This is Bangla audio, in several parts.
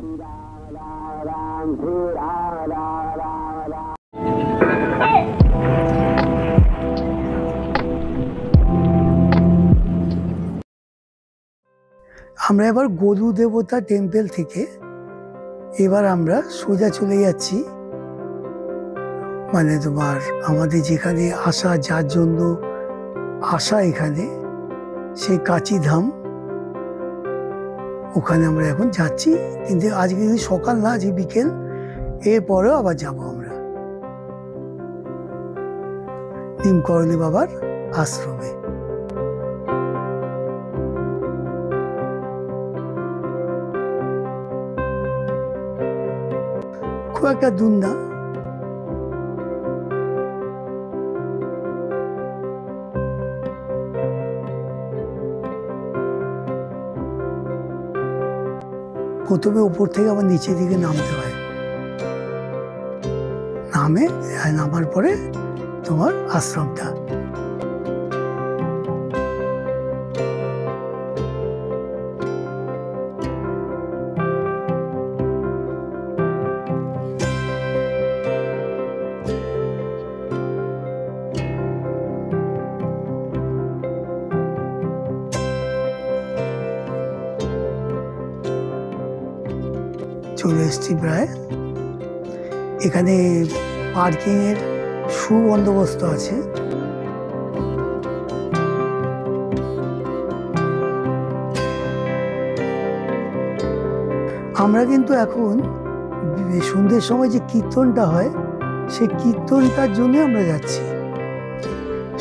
আমরা এবার গরু দেবতা টেম্পল থেকে এবার আমরা সোজা চলে যাচ্ছি মানে তোমার আমাদের যেখানে আসা যার জন্য আসা এখানে সেই কাচিধাম ওখানে আমরা এখন যাচ্ছি। কিন্তু আজকে যদি সকাল না আজকে বিকেল, এরপরেও আবার যাবো আমরা নিমকরণী বাবার আশ্রমে। খুব একটা দূর না, প্রথমে উপর থেকে আবার নিচের দিকে নামতে হয়, নামার পরে তোমার আশ্রমটা। চলে এসছি প্রায়। এখানে পার্কিং এর সুবন্দোবস্ত আছে। আমরা কিন্তু এখন সন্ধ্যের সময় যে কীর্তনটা হয় সেই কীর্তনটার জন্য আমরা যাচ্ছি।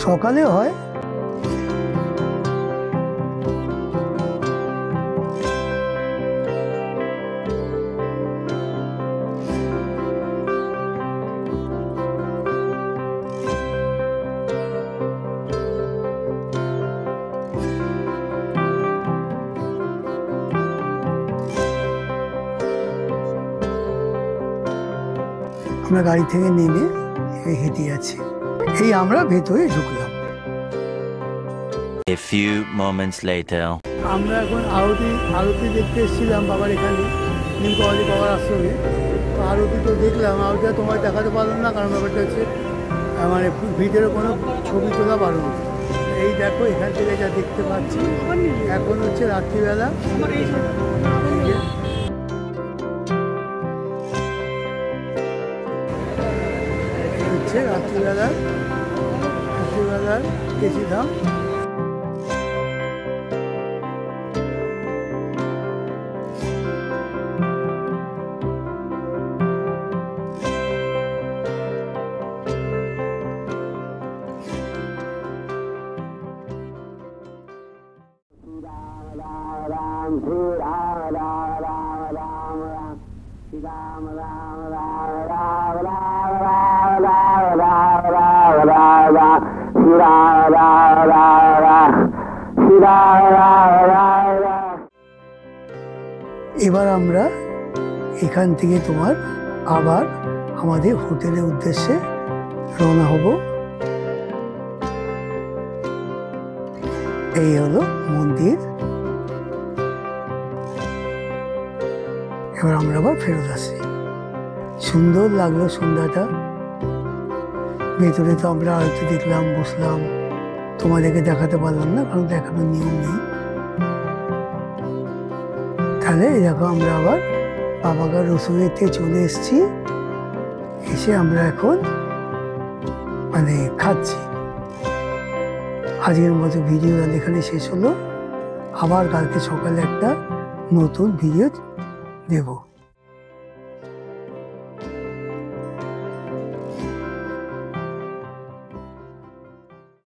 সকালে হয়, আমরা গাড়ি থেকে নেমে হেঁটে যাচ্ছি। এই আমরা ভেতরে ঢুকলাম। A few moments later. আমরা এখন আরতি দেখতে এসেছিলাম বাবার এখানে নিমকরণী বাবার আশ্রমে। আরতি তো দেখলাম, আরতিটা তোমার দেখাতে পারলাম না, কারণ ব্যাপারটা হচ্ছে মানে ভিতরে কোনো ছবি তোলা পারো না। এই দেখো এখান থেকে যা দেখতে পাচ্ছি, এখন হচ্ছে রাত্রিবেলা। রাত্রিবেলার কেচিধাম। এবার আমরা এখান থেকে তোমার আবার আমাদের হোটেলের উদ্দেশ্যে রওনা হব। এই হলো মন্দির। এবার আমরা আবার ফেরত আসি। সুন্দর লাগলো সন্ধ্যাটা। ভেতরে তো আমরা আরতি দেখলাম, বসলাম, তোমাদেরকে দেখাতে পারলাম না কারণ দেখানোর নিয়ম নেই। তাহলে এই দেখো আমরা আবার বাবাগার রসুনেতে চলে এসেছি। এসে আমরা এখন মানে খাচ্ছি। আজকের মতো ভিডিও এখানে শেষ হলো। আবার কালকে সকালে একটা নতুন ভিডিও দেব।